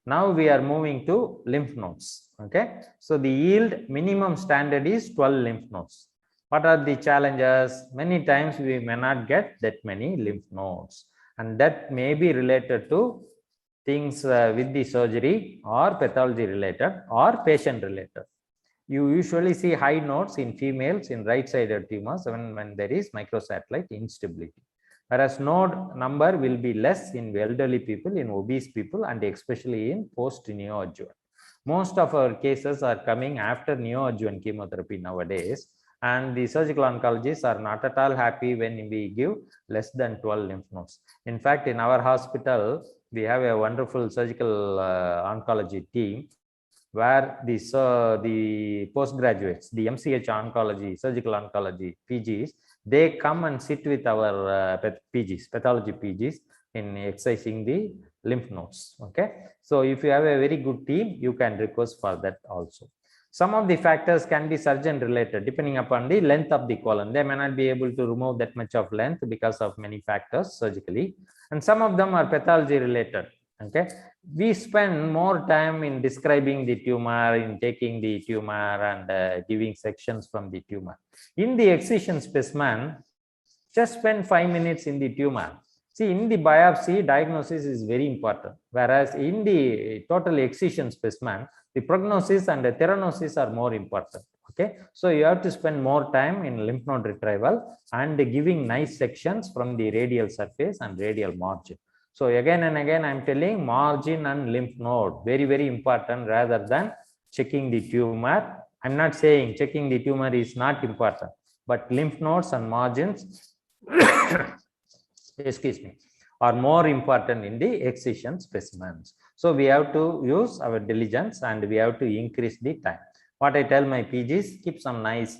Now we are moving to lymph nodes. Okay, so the yield minimum standard is 12 lymph nodes. What are the challenges? Many times we may not get that many lymph nodes, and that may be related to things with the surgery or pathology related or patient related. You usually see high nodes in females in right-sided tumors when there is microsatellite instability, whereas node number will be less in elderly people, in obese people, and especially in post-neoadjuvant. Most of our cases are coming after neoadjuvant chemotherapy nowadays, and the surgical oncologists are not at all happy when we give less than 12 lymph nodes. In fact, in our hospital, we have a wonderful surgical oncology team where the postgraduates, the MCH oncology, surgical oncology PGs, they come and sit with our PGs, pathology PGs, in excising the lymph nodes. Okay, so if you have a very good team, you can request for that also. Some of the factors can be surgeon related depending upon the length of the colon. They may not be able to remove that much of length because of many factors surgically, and some of them are pathology related. Okay, we spend more time in describing the tumor, in taking the tumor and giving sections from the tumor. In the excision specimen, just spend 5 minutes in the tumor. See, in the biopsy, diagnosis is very important, whereas in the total excision specimen, the prognosis and the theranosis are more important. Okay, so you have to spend more time in lymph node retrieval and giving nice sections from the radial surface and radial margin. So again and again, I'm telling margin and lymph node, very, very important rather than checking the tumor. I'm not saying checking the tumor is not important, but lymph nodes and margins, excuse me, are more important in the excision specimens. So we have to use our diligence and we have to increase the time. What I tell my PGs, keep some nice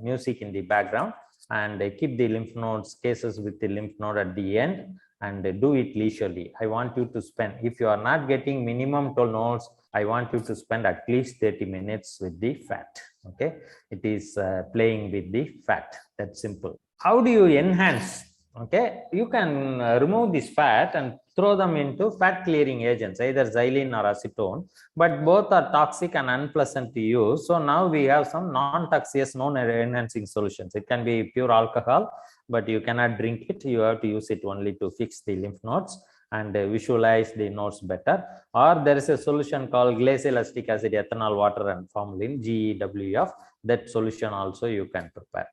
music in the background and keep the lymph nodes cases with the lymph node at the end, and do it leisurely. I want you to spend, if you are not getting minimum 12 nodes, I want you to spend at least 30 minutes with the fat. Okay, it is playing with the fat. That's simple. How do you enhance? Okay, you can remove this fat and throw them into fat clearing agents, either xylene or acetone, but both are toxic and unpleasant to use. So now we have some non-toxic, non-enhancing solutions. It can be pure alcohol, but you cannot drink it. You have to use it only to fix the lymph nodes and visualize the nodes better. Or there is a solution called glycolic acid, ethanol, water, and formalin, GEWF. That solution also you can prepare.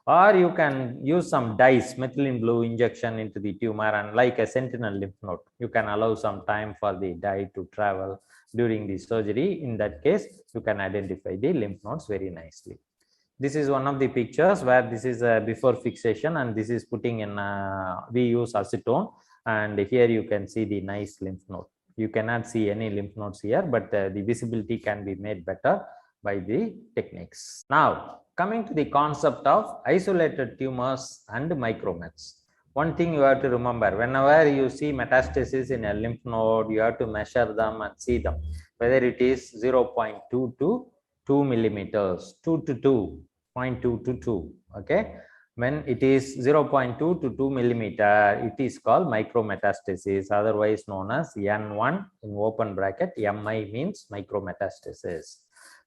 Or you can use some dyes, methylene blue injection into the tumor, and like a sentinel lymph node, you can allow some time for the dye to travel during the surgery. In that case, you can identify the lymph nodes very nicely. This is one of the pictures where this is before fixation, and this is putting in, we use acetone, and here you can see the nice lymph node. You cannot see any lymph nodes here, but the visibility can be made better by the techniques. Now, coming to the concept of isolated tumors and micromets. One thing you have to remember, whenever you see metastasis in a lymph node, you have to measure them and see them, whether it is 0.2 to 2 millimeters, 2 to 2, 0.2 to 2. Okay, when it is 0.2 to 2 millimeter, it is called micrometastasis, otherwise known as N1 in open bracket. MI means micrometastasis.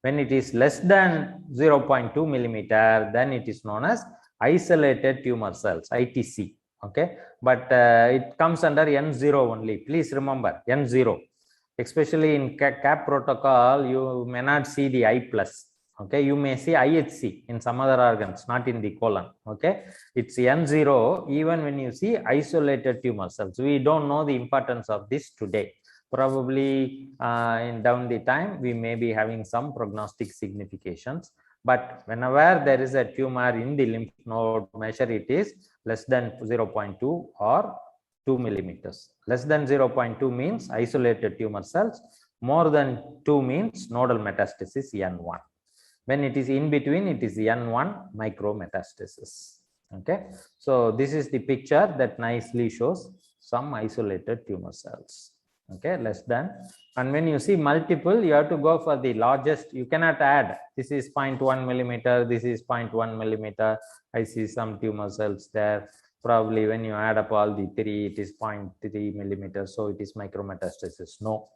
When it is less than 0.2 millimeter, then it is known as isolated tumor cells, ITC. Okay, but it comes under N0 only. Please remember N0. Especially in CAP protocol, you may not see the I plus. Okay, you may see IHC in some other organs, not in the colon. Okay, it's N0 even when you see isolated tumor cells. We don't know the importance of this today. Probably in down the time, we may be having some prognostic significations. But whenever there is a tumor in the lymph node, measure it is less than 0.2 or 2 millimeters. Less than 0.2 means isolated tumor cells. More than 2 means nodal metastasis, N1. When it is in between, it is N1 micrometastasis. Okay, so this is the picture that nicely shows some isolated tumor cells. Okay, less than, and when you see multiple, you have to go for the largest. You cannot add, this is 0.1 millimeter, this is 0.1 millimeter. I see some tumor cells there. Probably when you add up all the three, it is 0.3 millimeters, so it is micrometastasis. No,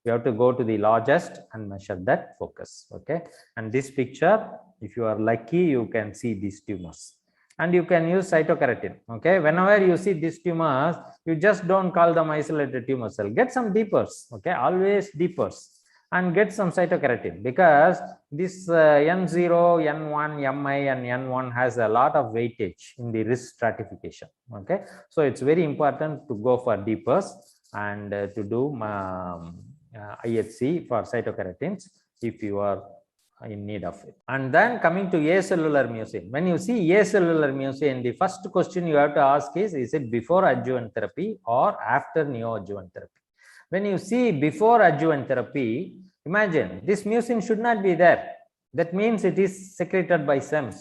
You have to go to the largest and measure that focus. Okay, and this picture, if you are lucky, you can see these tumors. And you can use cytokeratin. Okay, whenever you see these tumors, you just don't call them isolated tumor cell. Get some deepers. Okay, always deepers, and get some cytokeratin, because this N0, N1, MI, and N1 has a lot of weightage in the risk stratification. Okay, so it's very important to go for deepers and to do IHC for cytokeratins if you are in need of it. And then coming to acellular mucin. When you see acellular mucin, the first question you have to ask is it before adjuvant therapy or after neoadjuvant therapy? When you see before adjuvant therapy, imagine this mucin should not be there. That means it is secreted by some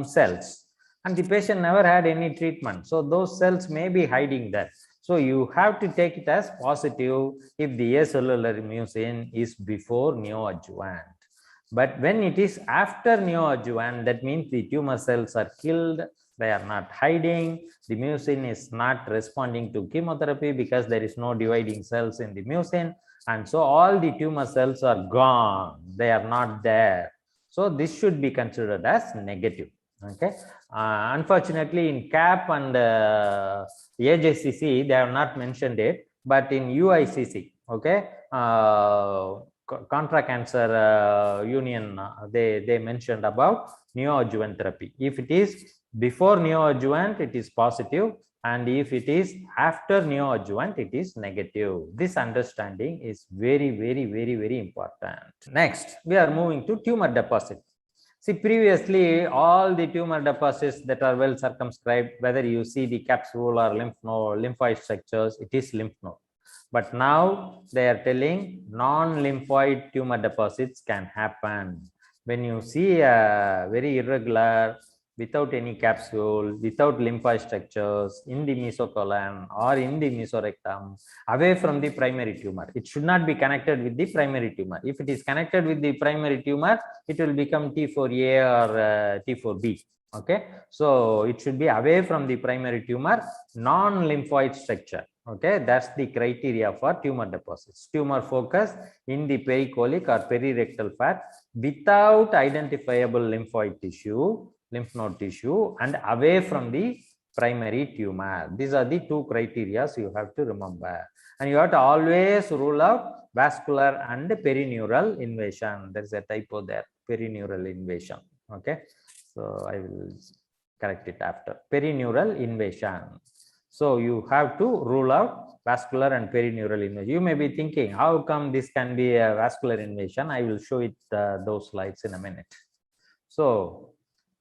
cells, and the patient never had any treatment. So those cells may be hiding there. So you have to take it as positive if the acellular mucin is before neoadjuvant. But when it is after neoadjuvant, that means the tumor cells are killed, they are not hiding, the mucin is not responding to chemotherapy because there is no dividing cells in the mucin, and so all the tumor cells are gone, they are not there. So this should be considered as negative. Okay, unfortunately in CAP and AJCC they have not mentioned it, but in UICC, okay, contra cancer union, they mentioned about neoadjuvant therapy. If it is before neoadjuvant, it is positive, and if it is after neoadjuvant, it is negative. This understanding is very, very, very, very important. Next, we are moving to tumor deposit. See, previously all the tumor deposits that are well circumscribed, whether you see the capsule or lymph node, lymphoid structures, it is lymph node. But now they are telling non-lymphoid tumor deposits can happen. When you see a very irregular, without any capsule, without lymphoid structures in the mesocolon or in the mesorectum, away from the primary tumor. It should not be connected with the primary tumor. If it is connected with the primary tumor, it will become T4A or T4B. Okay, so it should be away from the primary tumor, non-lymphoid structure. Okay, that's the criteria for tumor deposits. Tumor focus in the pericolic or perirectal fat without identifiable lymphoid tissue, lymph node tissue, and away from the primary tumor. These are the two criteria you have to remember. And you have to always rule out vascular and perineural invasion. There is a typo there, perineural invasion. Okay, so I will correct it after. Perineural invasion. So you have to rule out vascular and perineural invasion. You may be thinking, how come this can be a vascular invasion? I will show it those slides in a minute. So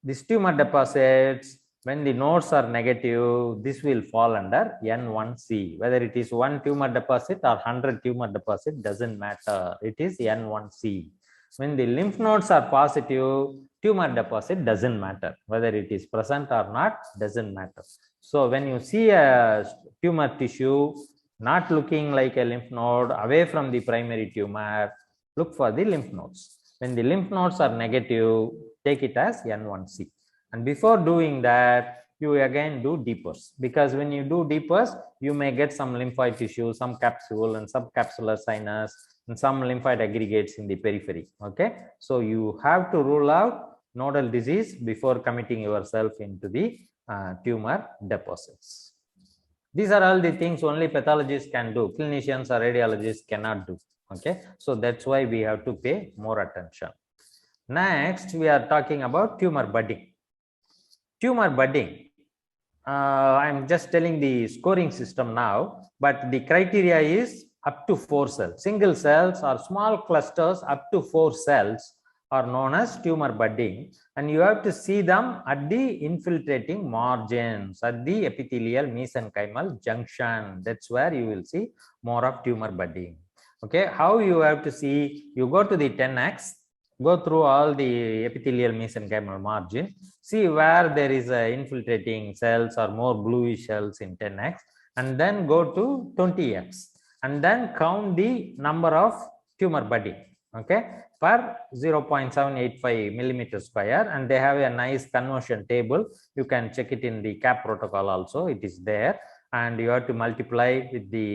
these tumor deposits, when the nodes are negative, this will fall under N1C. Whether it is one tumor deposit or 100 tumor deposit doesn't matter. It is N1C. When the lymph nodes are positive, tumor deposit doesn't matter. Whether it is present or not doesn't matter. So when you see a tumor tissue not looking like a lymph node away from the primary tumor, look for the lymph nodes. When the lymph nodes are negative, take it as N1C. And before doing that, you again do deepers, because when you do deepers, you may get some lymphoid tissue, some capsule and subcapsular sinus and some lymphoid aggregates in the periphery. Okay, so you have to rule out nodal disease before committing yourself into the tumor deposits. These are all the things only pathologists can do. Clinicians or radiologists cannot do. Okay, so that's why we have to pay more attention. Next, we are talking about tumor budding. Tumor budding, I'm just telling the scoring system now, but the criteria is up to 4 cells. Single cells or small clusters up to 4 cells are known as tumor budding, and you have to see them at the infiltrating margins, at the epithelial mesenchymal junction. That's where you will see more of tumor budding. Okay, how you have to see? You go to the 10x, go through all the epithelial mesenchymal margin, see where there is infiltrating cells or more bluish cells in 10x, and then go to 20x, and then count the number of tumor budding, okay, per 0.785 millimeter square, and they have a nice conversion table. You can check it in the CAP protocol also, it is there. and you have to multiply with the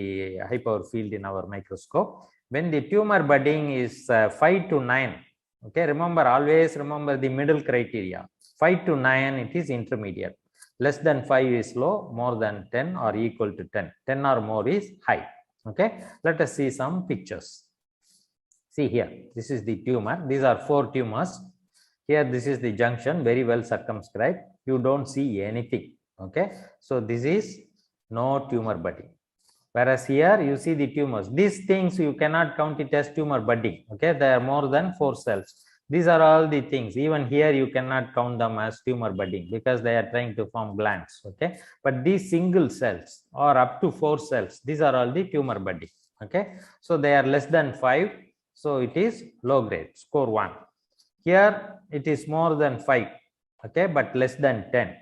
high power field in our microscope. When the tumor budding is 5 to 9, okay, always remember the middle criteria. 5 to 9, it is intermediate. Less than 5 is low, more than 10 or equal to 10. 10 or more is high. Okay, let us see some pictures. See here, this is the tumor. These are 4 tumors. Here, this is the junction, very well circumscribed. You don't see anything. Okay, so this is no tumor budding. Whereas here you see the tumors. These things you cannot count it as tumor budding. Okay, there are more than 4 cells. These are all the things. Even here you cannot count them as tumor budding because they are trying to form glands. Okay, but these single cells or up to 4 cells, these are all the tumor budding. Okay, so they are less than 5. So it is low grade, score 1. Here it is more than 5. Okay, but less than 10.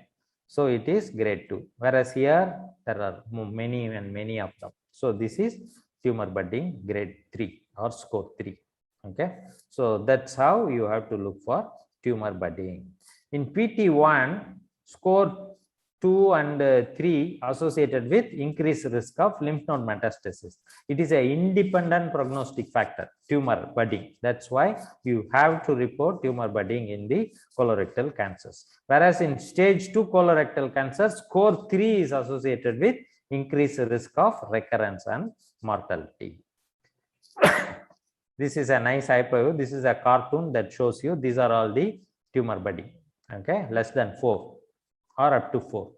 So it is grade 2. Whereas here there are many and many of them. So this is tumor budding grade 3 or score 3. Okay, so that's how you have to look for tumor budding. In PT1, score 2 and 3 associated with increased risk of lymph node metastasis. It is an independent prognostic factor, tumor budding. That's why you have to report tumor budding in the colorectal cancers. Whereas in stage 2 colorectal cancer, score 3 is associated with increased risk of recurrence and mortality. This is a nice hyperview. This is a cartoon that shows you these are all the tumor budding. Okay, less than 4 or up to 4.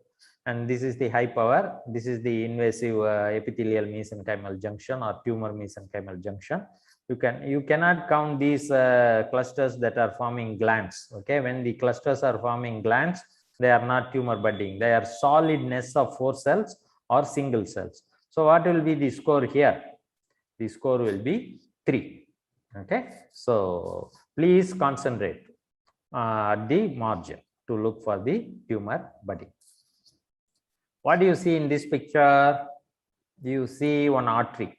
And this is the high power. This is the invasive epithelial mesenchymal junction or tumor mesenchymal junction. You cannot count these clusters that are forming glands. Okay, when the clusters are forming glands, they are not tumor budding. They are solid nests of 4 cells or single cells. So what will be the score here? The score will be 3. Okay, so please concentrate at the margin to look for the tumor budding. What do you see in this picture? You see one artery,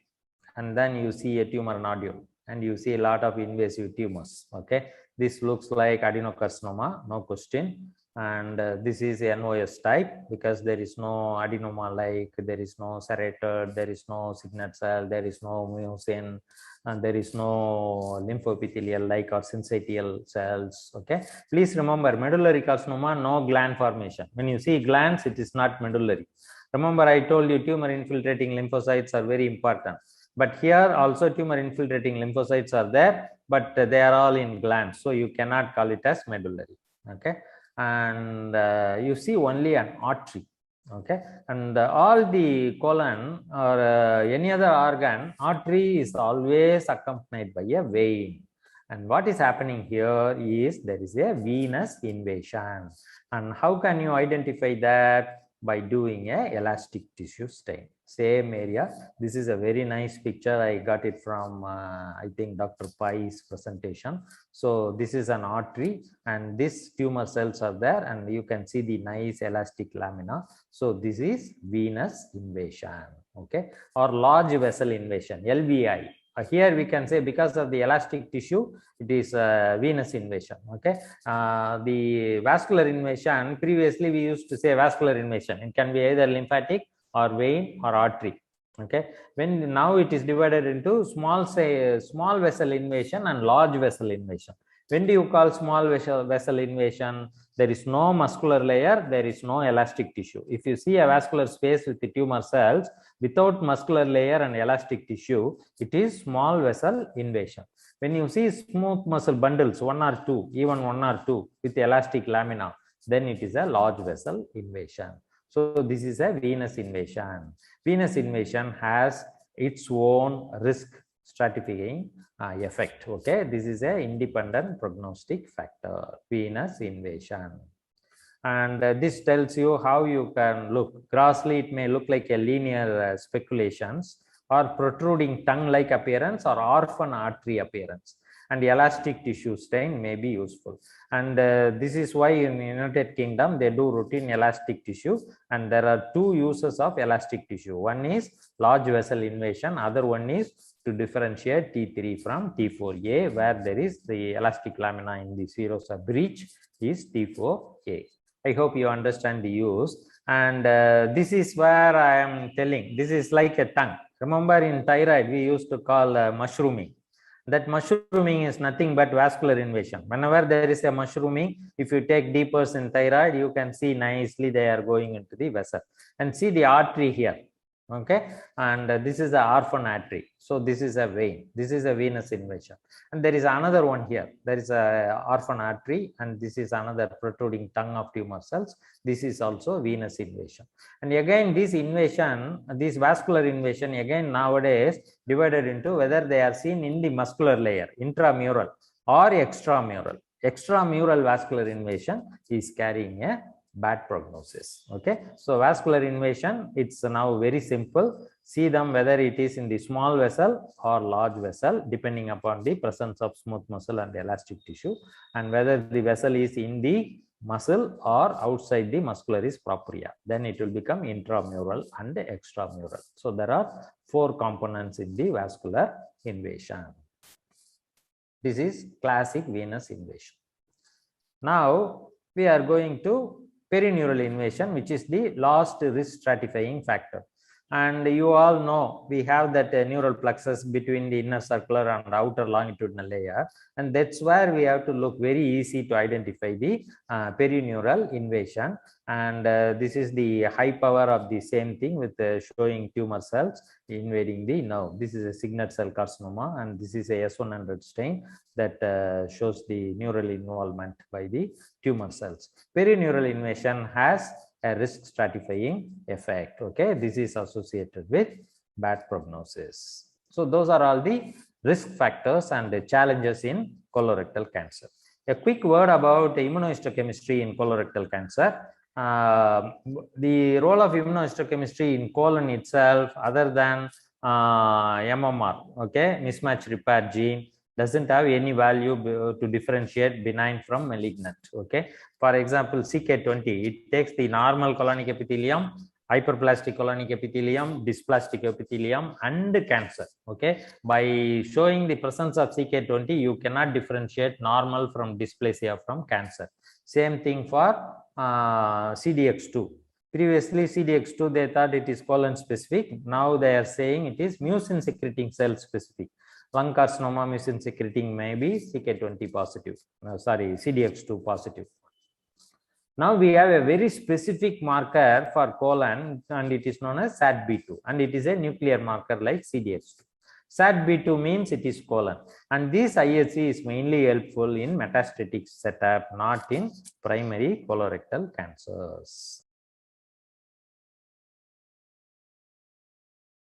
and then you see a tumor nodule, and you see a lot of invasive tumors. Okay, this looks like adenocarcinoma, no question. And this is NOS type because there is no adenoma, like there is no serrated, there is no signet cell, there is no mucin, and there is no lymphoepithelial like or syncytial cells. Okay, please remember, medullary carcinoma, no gland formation. When you see glands, it is not medullary. Remember, I told you tumor infiltrating lymphocytes are very important. But here also tumor infiltrating lymphocytes are there, but they are all in glands. So you cannot call it as medullary. Okay, and you see only an artery. Okay, and all the colon or any other organ, artery is always accompanied by a vein. And what is happening here is there is a venous invasion. And how can you identify that? By doing a elastic tissue stain. Same area. This is a very nice picture. I got it from I think Dr. Pai's presentation. So this is an artery and these tumor cells are there, and you can see the nice elastic lamina. So this is venous invasion, okay, or large vessel invasion, LVI. Here we can say because of the elastic tissue, it is venous invasion. Okay, the vascular invasion, previously we used to say vascular invasion. It can be either lymphatic or vein or artery. Okay, when now it is divided into small vessel invasion and large vessel invasion. When do you call small vessel invasion? There is no muscular layer, there is no elastic tissue. If you see a vascular space with the tumor cells without muscular layer and elastic tissue, it is small vessel invasion. When you see smooth muscle bundles, 1 or 2, even 1 or 2 with elastic lamina, then it is a large vessel invasion. So this is a venous invasion. Venous invasion has its own risk stratifying effect. Okay, this is a independent prognostic factor, venous invasion. And this tells you how you can look. Grossly, it may look like a linear speculations or protruding tongue-like appearance or orphan artery appearance. And the elastic tissue stain may be useful. And this is why in the United Kingdom, they do routine elastic tissue. And there are 2 uses of elastic tissue. One is large vessel invasion. Other one is to differentiate T3 from T4A, where there is the elastic lamina in the serosa breach is T4A. I hope you understand the use. And this is where I am telling, this is like a tongue. Remember in thyroid, we used to call mushrooming. That mushrooming is nothing but vascular invasion. Whenever there is a mushrooming, if you take deep pulse in thyroid, you can see nicely they are going into the vessel. And see the artery here. Okay, and this is the orphan artery. So this is a vein. This is a venous invasion. And there is another one here. There is a orphan artery, and this is another protruding tongue of tumor cells. This is also venous invasion. And again, this invasion, this vascular invasion, again nowadays divided into whether they are seen in the muscular layer, intramural or extramural. Extramural vascular invasion is carrying a bad prognosis. Okay, so vascular invasion, it's now very simple. See them whether it is in the small vessel or large vessel, depending upon the presence of smooth muscle and elastic tissue, and whether the vessel is in the muscle or outside the muscularis propria. Then it will become intramural and extramural. So there are 4 components in the vascular invasion. This is classic venous invasion. Now we are going to perineural invasion, which is the last risk stratifying factor. And you all know we have that neural plexus between the inner circular and outer longitudinal layer, and that's where we have to look very easy to identify the perineural invasion. And this is the high power of the same thing with showing tumor cells invading the nerve. This is a signet cell carcinoma, and this is a S100 stain that shows the neural involvement by the tumor cells. Perineural invasion has a risk stratifying effect. Okay, this is associated with bad prognosis. So those are all the risk factors and the challenges in colorectal cancer. A quick word about immunohistochemistry in colorectal cancer. The role of immunohistochemistry in colon itself, other than MMR, okay, mismatch repair gene, doesn't have any value to differentiate benign from malignant. Okay, for example, CK20, it takes the normal colonic epithelium, hyperplastic colonic epithelium, dysplastic epithelium, and cancer. Okay, by showing the presence of CK20, you cannot differentiate normal from dysplasia from cancer. Same thing for CDX2. Previously, CDX2, they thought it is colon specific. Now they are saying it is mucin secreting cell specific. Lung carcinoma mucin secreting may be CK20 positive, CDX2 positive. Now we have a very specific marker for colon, and it is known as SADB2, and it is a nuclear marker like CDX2. SADB2 means it is colon, and this IHC is mainly helpful in metastatic setup, not in primary colorectal cancers.